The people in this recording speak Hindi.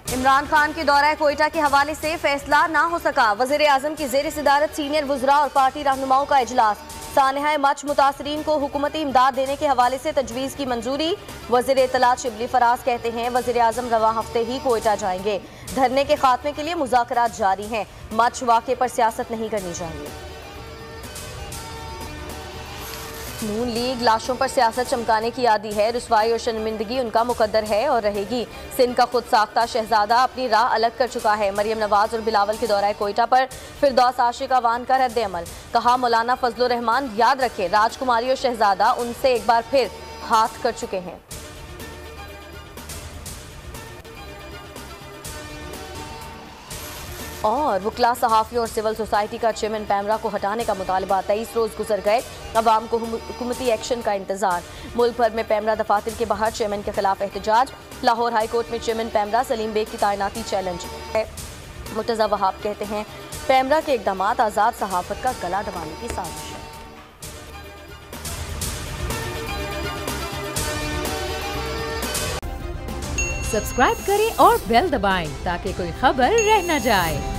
इमरान खान के दौरा कोयटा के हवाले से फैसला ना हो सका। वजीर आजम की जेर सदारत सीनियर वुज़रा और पार्टी रहनुमाओं का इजलास। सानहा मच मुतासरीन को हुकूमती इमदाद देने के हवाले से तजवीज़ की मंजूरी। वज़ीर इत्तलात शिबली फराज कहते हैं वज़ीर आजम रवा हफ्ते ही कोयटा जाएंगे। धरने के खात्मे के लिए मुज़ाकरात जारी हैं। मच वाक़े पर सियासत नहीं करनी चाहिए। नून लीग लाशों पर सियासत चमकाने की आदी है। रुसवाई और शर्मिंदगी उनका मुकद्दर है और रहेगी। सिंध का खुद साख्ता शहजादा अपनी राह अलग कर चुका है। मरियम नवाज और बिलावल के दौरान कोयटा पर फिरदौस आशिक अवान का रद्द अमल। कहा मौलाना फजलुर रहमान याद रखे राजकुमारी और शहजादा उनसे एक बार फिर हाथ कर चुके हैं। और वकला सहाफ़ियों और सिविल सोसाइटी का चेयरमैन पैमरा को हटाने का मुतालबा। 23 रोज गुजर गए, अवाम को हुकूमती एक्शन का इंतजार। मुल्क भर में पैमरा दफातर के बाहर चेयरमैन के खिलाफ एहतजाज। लाहौर हाई कोर्ट में चेयरमैन पैमरा सलीम बेग की तैनाती चैलेंज है। मुर्तज़ा वहाब कहते हैं पैमरा के इकदाम आज़ाद सहाफत का गला दबाने की साजिश है। सब्सक्राइब करें और बेल दबाएं ताकि कोई खबर रह न जाए।